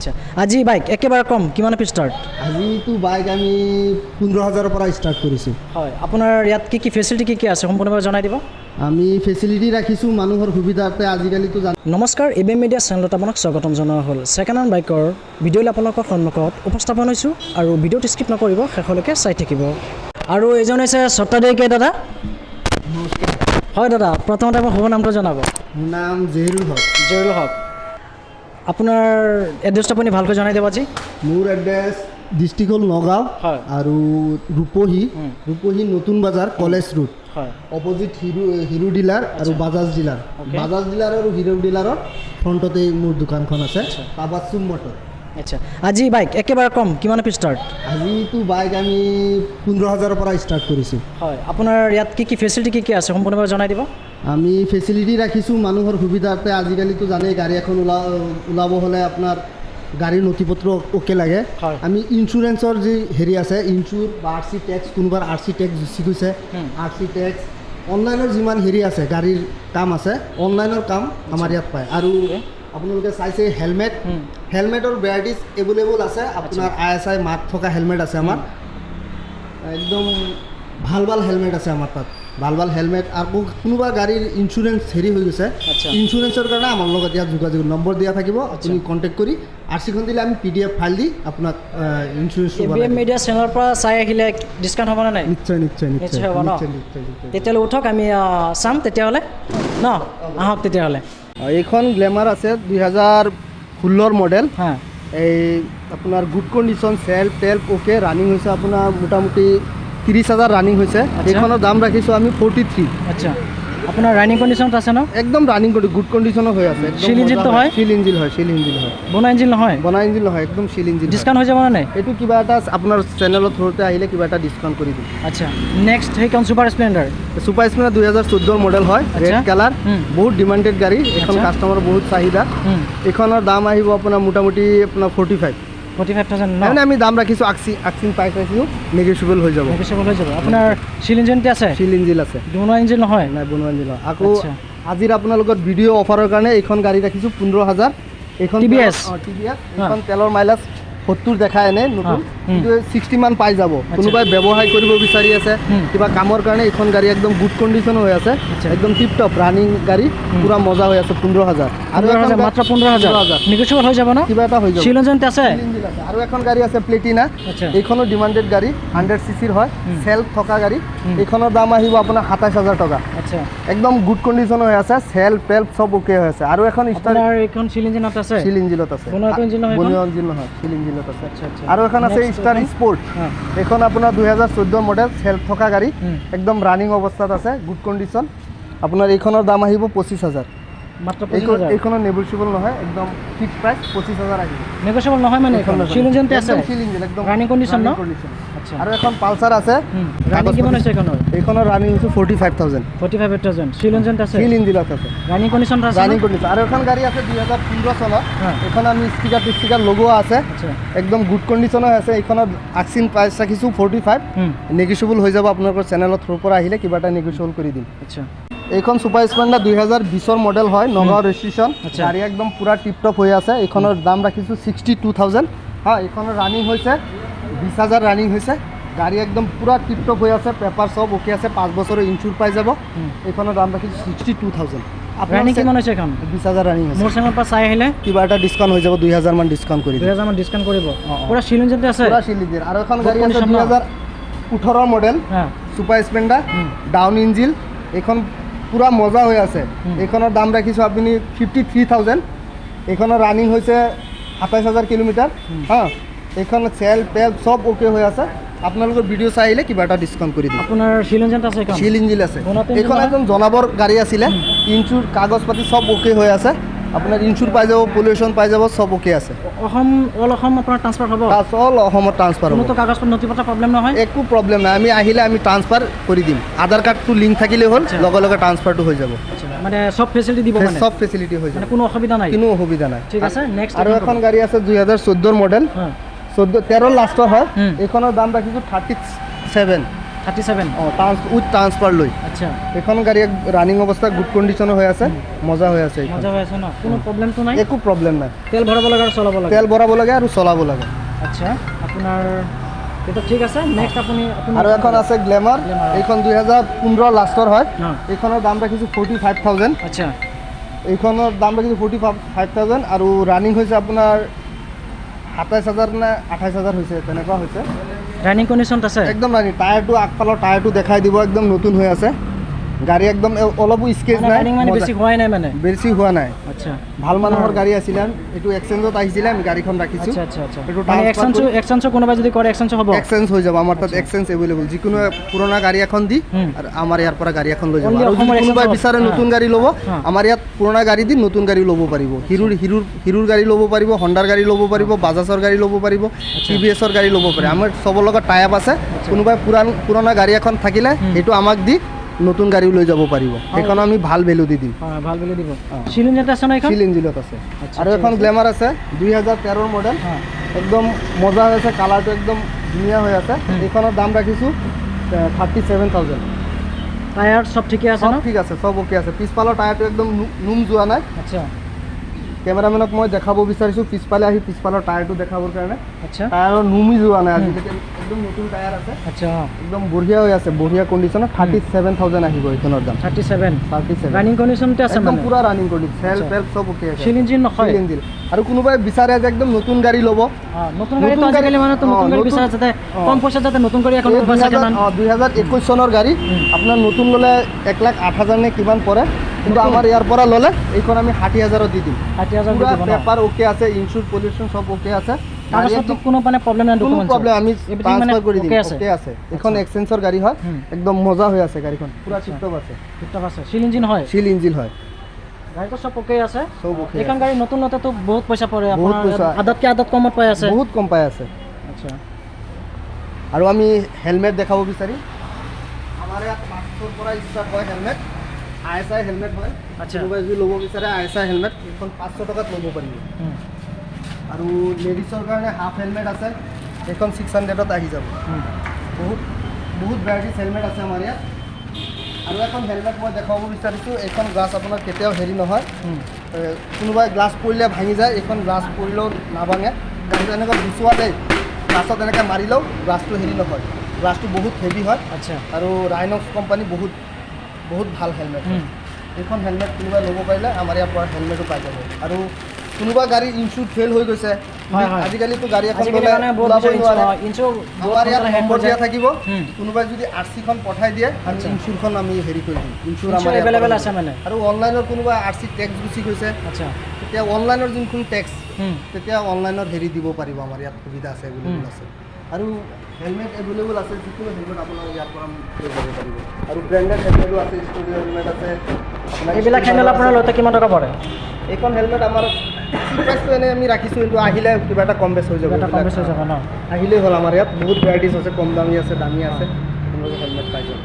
আচ্ছা আজি বাইক একেবাৰে কম কিমান পি ষ্টাৰ্ট আজিতো বাইক আমি 15,000ৰ পৰা ষ্টাৰ্ট কৰিছোঁ। হয় আপোনাৰ ইয়াত কি ফেচিলিটি কি আছে সম্পূৰ্ণভাৱে জনাই দিব। আমি ফেচিলিটি ৰাখিছোঁ মানুহৰ সুবিধাৰ্থে। আজিকালিতো নমস্কাৰ এবিএম মিডিয়া চেনেলত আপোনাক স্বাগতম জনোৱা হ'ল। ছেকেণ্ড হেণ্ড বাইকৰ ভিডিঅ'লৈ আপোনালোকৰ সন্মুখত উপস্থাপন হৈছোঁ আৰু ভিডিঅ'টো স্কিপ নকৰিব, শেষলৈকে চাই থাকিব। আৰু এইজন হৈছে ছত্ৰাধিকাৰী দাদা। হয় দাদা, প্ৰথমতে মোৰ শুভ নামটো জনাব। মোৰ নাম জহিৰুল হক। জহিৰুল হক, আপোনাৰ এড্ৰেছটো আপুনি ভালকৈ জনাই দিব আজি। মোৰ এড্ৰেছ ডিষ্ট্ৰিক্ট হ'ল নগাঁও আৰু ৰূপহী নতুন বজাৰ college road, opposite hero dealer আৰু বাজাজ ডিলাৰ। বাজাজ ডিলাৰ আৰু হিৰো ডিলাৰৰ ফ্ৰণ্টতে মোৰ দোকানখন আছে, তাবাছুম মটৰ। আচ্ছা আজি বাইক একেবাৰে কম কিমান পি ষ্টাৰ্ট আজিতো বাইক আমি 15,000ৰ পৰা ষ্টাৰ্ট কৰিছোঁ। হয় আপোনাৰ ইয়াত কি ফেচিলিটি কি আছে সম্পূৰ্ণভাৱে জনাই দিব। আমি ফেচিলিটি ৰাখিছোঁ মানুহৰ সুবিধাৰ্থে। আজিকালিতো জানেই গাড়ী এখন ওলাব হ'লে আপোনাৰ গাড়ীৰ নথি পত্ৰ অ'কে লাগে। আমি ইঞ্চুৰেঞ্চৰ যি হেৰি আছে, ইঞ্চুৰ বা RC টেক্স, কোনোবাৰ RC টেক্স গুচি গৈছে, RC টেক্স, অনলাইনৰ যিমান হেৰি আছে গাড়ীৰ কাম আছে, অনলাইনৰ কাম আমাৰ ইয়াত পায়। আৰু আপোনালোকে চাইছে হেলমেটৰ ভেৰাইটিজ এভেইলেবল আছে। আপোনাৰ ISI মাৰ্ক থকা হেলমেট আছে আমাৰ, একদম ভাল হেলমেট আছে আমাৰ তাত, ভাল হেলমেট। আৰু কোনোবা গাড়ীৰ ইঞ্চুৰেঞ্চ হেৰি হৈ গৈছে, ইঞ্চুৰেঞ্চৰ কাৰণে আমাৰ লগত ইয়াত যোগাযোগ নম্বৰ দিয়া থাকিব। আপুনি কণ্টেক্ট কৰি RCখন দিলে আমি PDF ফাইল দি আপোনাক ইঞ্চুৰেঞ্চ। এবিএম মিডিয়া চেনেলৰ পৰা চাই আহিলে ডিছকাউণ্ট হ'বনে নাই? নিশ্চয় হ'ব ন? তেতিয়াহ'লে উঠক, আমি চাম তেতিয়াহ'লে ন, আহক তেতিয়াহ'লে। এইখন গ্লেমাৰ আছে 2016ৰ মডেল। এই আপোনাৰ গুড কণ্ডিশ্যন, চেল্ফ টেল্প অ'কে, ৰানিং হৈছে আপোনাৰ মোটামুটি 30,000 ৰানিং হৈছে। এইখনৰ দাম ৰাখিছোঁ আমি 43। আচ্ছা আপোনাৰ ৰানিং কণ্ডিশ্যনত আছে ন? একদম ৰানিং কৰি গুড কণ্ডিশ্যনৰ হৈ আছে। চিল ইঞ্জিনটো হয়? চিল ইঞ্জিন হয়। বনা ইঞ্জিন নহয়? বনা ইঞ্জিন নহয়, একদম চিল ইঞ্জিন। ডিছকাউণ্ট হৈ যাবনে নাই? এইটো কিবা এটা আপোনাৰ চেনেলৰ থ্ৰুতে আহিলে কিবা এটা ডিছকাউণ্ট কৰি দিম। আচ্ছা নেক্সট সেইখন ছুপাৰ স্প্লেণ্ডাৰ। 2014 মডেল হয়, ৰেড কালাৰ, বহুত ডিমাণ্ডেড গাড়ী। এইখন কাষ্টমাৰৰ বহুত চাহিদা। এইখনৰ দাম আহিব আপোনাৰ মোটামুটি আপোনাৰ 45,000 মানে আমি দাম ৰাখিছোঁ। আকচিন প্ৰাইচ ৰাখিছোঁ, নেগেচিয়েবল হৈ যাব। আপোনাৰ চিল ইঞ্জিন আছে? চিল ইঞ্জিন আছে। বনোৱা ইঞ্জিন নহয়? নাই, বনোৱা ইঞ্জিন নহয়। আকৌ আজিৰ আপোনালোকৰ ভিডিঅ' অফাৰৰ কাৰণে এইখন গাড়ী ৰাখিছোঁ 15,000। এইখন TVS। এইখন তেলৰ মাইলেজ 70 দেখায় এনে নতুন, কিন্তু 60 মান পাই যাব। কোনোবাই ব্যৱসায় কৰিব বিচাৰি আছে, কিবা কামৰ কাৰণে এইখন গাড়ী একদম গুড কণ্ডিশ্যন হৈ আছে, একদম টিপ টপ ৰানিং গাড়ী, পুৰা মজা হৈ আছে। 15,000 আৰু মাত্ৰ 15,000 নেগোচিয়েবল হৈ যাব ন? কিবা এটা হৈ যাব। চিল ইঞ্জিন আছে আৰু এখন গাড়ী আছে প্লেটিনা। এইখনো ডিমাণ্ডেড গাড়ী, 100cc হয়, চেল্ফ থকা গাড়ী। এইখনৰ দাম আহিব আপোনাৰ 27,000 টকা। আচ্ছা একদম গুড কণ্ডিশ্যন হৈ আছে, চেল্ফ টেল্প চব অ'কে হৈ আছে। আৰু এখন এইখন চিল ইঞ্জিনত আছে? চিল ইঞ্জিনত আছে, বনোৱা ইঞ্জিন নহয়, চিল ইঞ্জিন। আৰু এখন আছে ষ্টাৰ স্পৰ্ট। এইখন আপোনাৰ 2014 মডেল, চেল্ফ থকা গাড়ী, একদম ৰানিং অৱস্থাত আছে, গুড কণ্ডিশ্যন। আপোনাৰ এইখনৰ দাম আহিব 25,000 মাত্ৰ। এইখনৰ নেগোচিয়েবল নহয়, একদম ফিক্স প্ৰাইচ 25,000 আহিব। নেগোচিয়েবল নহয় মানে এইখন চিল ইঞ্জিনতে আছে, চিল ইঞ্জিন একদম ৰানিং কণ্ডিশ্যন ন? আচ্ছা আৰু এখন পালচাৰ আছে। ৰানিং কিমান হৈছে এইখনৰ? এইখনৰ ৰানিং হৈছে 45,000। চিল ইঞ্জিনত আছে? চিল ইঞ্জিনত আছে, ৰানিং কণ্ডিশ্যনত আছে। Running condition. আৰু এখন গাড়ী আছে 2015 চনত, এইখন আমি ষ্টিকাৰ লগোৱা আছে, একদম গুড কণ্ডিশ্যনৰ আছে। এইখনত আকচিন প্ৰাইচ ৰাখিছোঁ 45, নেগোচিয়েবল হৈ যাব। আপোনালোকৰ চেনেলৰ থ্ৰুৰ পৰা আহিলে কিবা এটা নেগোচিয়েবল কৰি দিম। আচ্ছা এইখন ছুপাৰ স্প্লেণ্ডাৰ 2020ৰ মডেল হয়, নগাঁও ৰেজিষ্ট্ৰেশ্যন গাড়ী, একদম পূৰা টিপটপ হৈ আছে। এইখনৰ দাম ৰাখিছোঁ 62,000। এইখনৰ ৰানিং হৈছে 20,000 ৰানিং হৈছে। গাড়ী একদম পূৰা টিপটপ হৈ আছে, পেপাৰ চব অ'কে আছে, 5 বছৰৰ ইঞ্চুৰ পাই যাব। এইখনৰ দাম ৰাখিছোঁ 62,000। ৰানিং কিমান হৈছে এখন? 20,000 ৰানিং হৈছে। মোৰ চেনেলৰ পৰা চাই আহিলে কিবা এটা ডিছকাউণ্ট হৈ যাব, 2,000 মান ডিছকাউণ্ট কৰি 2,000 মান ডিছকাউণ্ট কৰিব। পূৰা চিল ইঞ্জিনতে আছে? পূৰা চিল ইঞ্জিন। আৰু এখন গাড়ী আছে 2018 model, super Splendor, down engine. এইখন পূৰা মজা হৈ আছে। এইখনৰ দাম ৰাখিছোঁ আপুনি 53,000। এইখনৰ ৰানিং হৈছে 27,000 কিলোমিটাৰ। এইখন চেল্ফ টেল্প চব অ'কে হৈ আছে। আপোনালোকৰ ভিডিঅ' চাই আহিলে কিবা এটা ডিছকাউণ্ট কৰি দিম। আপোনাৰ চিল ইঞ্জিন আছে? চিল ইঞ্জিন আছে। এইখন একদম জনাবৰ গাড়ী আছিলে, ইঞ্চুৰ কাগজ পাতি চব অ'কে হৈ আছে। আপোনাৰ ইঞ্চুৰ পাই যাব, পলিউশ্যন পাই যাব, চব অ'কে আছে। অল অসম আপোনাৰ ট্ৰান্সফাৰ হ'ব? অল অসমত ট্ৰান্সফাৰ হ'ব। কাগজ নথি পত্ৰ প্ৰব্লেম নহয়? একো প্ৰব্লেম নাই, আমি আহিলে আমি ট্ৰান্সফাৰ কৰি দিম। আধাৰ কাৰ্ডটো লিংক থাকিলে হ'ল, লগে লগে ট্ৰান্সফাৰটো হৈ যাব। মানে সব ফেচিলিটি দিব? সব ফেচিলিটি হৈ যাব, কোনো অসুবিধা নাই? কোনো অসুবিধা নাই। ঠিক আছে নেক্সট আৰু এখন গাড়ী আছে 2014 মডেল, 13 লাষ্টৰ হয়। এইখনৰ দাম ৰাখিছোঁ 37। 37 উইথ ট্ৰান্সফাৰ লৈ। আচ্ছা, এইখন গাড়ী ৰানিং অৱস্থা গুড কণ্ডিশ্যনৰ হৈ আছে, মজা হৈ আছে। মজা হৈ আছে ন, কোনো প্ৰব্লেমটো নাই? একো প্ৰব্লেম নাই। তেল ভৰাব লাগে আৰু চলাব লাগে? তেল ভৰাব লাগে আৰু চলাব লাগে। আচ্ছা, আপোনাৰ এইটো ঠিক আছে। নেক্সট আপুনি আৰু এখন আছে গ্লেমাৰ, এইখন 2015 লাষ্টৰ হয়। এইখনৰ দাম ৰাখিছোঁ 45,000। আচ্ছা, এইখনৰ দাম ৰাখিছোঁ 45,000 আৰু ৰানিং হৈছে আপোনাৰ 27,000 নে 28,000 হৈছে, তেনেকুৱা হৈছে। ৰানিং কণ্ডিশ্যনত আছে? একদম ৰানিং। টায়াৰটো আগফালৰ টায়াৰটো দেখাই দিব, একদম নতুন হৈ আছে গাড়ী, একদম অলপো স্কেচ নাই, বেছি হোৱাই নাই মানে? বেছি হোৱা নাই। আচ্ছা, ভাল মানুহৰ গাড়ী আছিলে, এইটো এক্সচেঞ্জত আহিছিলে, আমি গাড়ীখন ৰাখিছোঁ। আচ্ছা আচ্ছা, এক্সচেঞ্জ কোনোবাই যদি কৰে এক্সচেঞ্জ হ'ব? এক্সচেঞ্জ হৈ যাব, আমাৰ তাত এক্সচেঞ্জ এভেইলেবল। যিকোনো পুৰণা গাড়ী এখন দি আৰু আমাৰ ইয়াৰ পৰা গাড়ী এখন লৈ যাব। আৰু যদি কোনোবাই বিচাৰে নতুন গাড়ী ল'ব, আমাৰ ইয়াত পুৰণা গাড়ী দি নতুন গাড়ী ল'ব পাৰিব। হিৰোৰ গাড়ী ল'ব পাৰিব, হণ্ডাৰ গাড়ী ল'ব পাৰিব, বাজাজৰ গাড়ী ল'ব পাৰিব, TVSৰ গাড়ী ল'ব পাৰিব। আমাৰ চবৰ লগত টাই আপ আছে। কোনোবাই পুৰণা গাড়ী এখন থাকিলে সেইটো আমাক দি নতুন গাড়ী লৈ যাব পাৰিব, সেইখন আমি ভাল ভেলু দি দিম। ভাল ভেলু দিব। চিল ইঞ্জিনত আছে ন? চিল ইঞ্জিনত আছে। আৰু এখন গ্লেমাৰ আছে 2013 মডেল, একদম মজা হৈ আছে, কালাৰটো একদম ধুনীয়া হৈ আছে। এইখনৰ দাম ৰাখিছোঁ 37,000। টায়াৰ চব ঠিকে আছে ন? ঠিক আছে, চব অ'কে আছে। পিছফালৰ টায়াৰটো একদম নুম যোৱা নাই। আচ্ছা, কেমেৰামেনক মই দেখাব বিচাৰিছোঁ পিছফালে আহি পিছফালৰ টায়াৰটো দেখাবৰ কাৰণে। আচ্ছা, টায়াৰৰ নুমি যোৱা নাই আজিলৈকে, একদম নতুন টায়াৰ আছে। আচ্ছা, একদম বঢ়িয়া হৈ আছে, বঢ়িয়া কণ্ডিশ্যনত। 37,000 আহিব এইখনৰ দাম। 37 37 ৰানিং কণ্ডিশ্যনতে আছে একদম মানে? পুৰা ৰানিং কণ্ডিশ্যন, চেল পেল চব অ'কে আছে। চিল ইঞ্জিন নহয়? চিল ইঞ্জিন। আৰু কোনোবাই বিচাৰে যে একদম নতুন গাড়ী ল'ব, নতুন গাড়ী আজিকালি মানে নতুন গাড়ী বিচাৰে, যাতে কম পইচাত যাতে নতুন গাড়ী এখন ল'ব পাৰে। 2021 চনৰ গাড়ী আপোনাৰ নতুন ল'লে 1,08,000 নে কিমান পৰে, কিন্তু আমাৰ ইয়াৰ পৰা ল'লে এইখন আমি 60,000 দি দিম। 60,000 পুৰা পেপাৰ অ'কে আছে, ইনস্যুৰ পলিউশ্যন চব অ'কে আছে। কোনো মানে প্ৰব্লেম নাই? কোনো প্ৰব্লেম, আমি ট্ৰান্সফাৰ কৰি দিম, অ'কে আছে। এইখন এক্সচেঞ্জৰ গাড়ী হয়, একদম মজা হৈ আছে গাড়ীখন, পুৰা টিপটপ আছে। টিপটপ আছে। চিল ইঞ্জিন হয়? চিল ইঞ্জিন হয়। গাড়ীটো চব অ'কে আছে? চব অ'কে। এইখন গাড়ী নতুন লওঁতেতো বহুত পইচা পৰে, বহুত পইচা, আদতকৈ আদত কমত পাই আছে? বহুত কম পাই আছে। আচ্ছা, আৰু আমি হেলমেট দেখাব বিচাৰিম। আমাৰ ইয়াত 500ৰ পৰা ষ্টাৰ্ট হয় হেলমেট, ISI হেলমেট হয়। আচ্ছা, কোনোবাই যদি ল'ব বিচাৰে ISI হেলমেট, এইখন 500 টকাত ল'ব পাৰিব। আৰু লেডিছৰ কাৰণে হাফ হেলমেট আছে, এইখন 600ত আহি যাব। বহুত ভেৰাইটিজ হেলমেট আছে আমাৰ ইয়াত। আৰু এখন হেলমেট মই দেখাব বিচাৰিছোঁ, এইখন গ্লাছ আপোনাৰ কেতিয়াও হেৰি নহয়, কোনোবাই গ্লাছ পৰিলে ভাঙি যায়, এইখন গ্লাছ পৰিলেও নাভাঙে। গাড়ীটো এনেকৈ গুচোৱা দেই, গ্লাছত এনেকৈ মাৰিলেও গ্লাছটো হেৰি নহয়, গ্লাছটো বহুত হেভি হয়। আচ্ছা, আৰু ৰাইনক্স কোম্পানী বহুত ভাল হেলমেট। এইখন হেলমেট কোনোবাই ল'ব পাৰিলে আমাৰ ইয়াৰ পৰা হেলমেটো পাই যাব। আৰু কোনোবা গাড়ীৰ ইনস্যুৰ ফেইল হৈ গৈছে, আজিকালিতো গাড়ী এখন ল'লে ওলাবই নোৱাৰে, আমাৰ ইয়াত নম্বৰ দিয়া থাকিব। কোনোবাই যদি RC-খন পঠাই দিয়ে, আমি ইনস্যুৰখন আমি হেৰি কৰি দিম। ইনস্যুৰ আমাৰ এভেইলেবল আছে মানে? আৰু অনলাইনত কোনোবা RC টেক্স গুচি গৈছে, আচ্ছা, তেতিয়া অনলাইনৰ যোনখন টেক্স, তেতিয়া অনলাইনত হেৰি দিব পাৰিব। আমাৰ ইয়াত সুবিধা আছে, এভেইলেবল আছে। আৰু হেলমেট এভেইলেবল আছে, যিকোনো হেলমেট আপোনাৰ ইয়াৰ পৰা লৈ যাব পাৰিব। আৰু ব্ৰেণ্ডেড হেলমেটো আছে, ষ্টুডিঅ' হেলমেট আছে। এইবিলাক হেলমেট আপোনাৰ লওঁতে কিমান টকা পৰে? এইখন হেলমেট আমাৰ প্ৰাইচটো এনেই আমি ৰাখিছোঁ, কিন্তু আহিলে কিবা এটা কম বেছ হৈ যাব। কম বেছ হৈ যাব ন? আহিলেই হ'ল। আমাৰ ইয়াত বহুত ভেৰাইটিজ আছে, কম দামী আছে, দামী আছে, আপোনালোকে হেলমেট পাই যাব।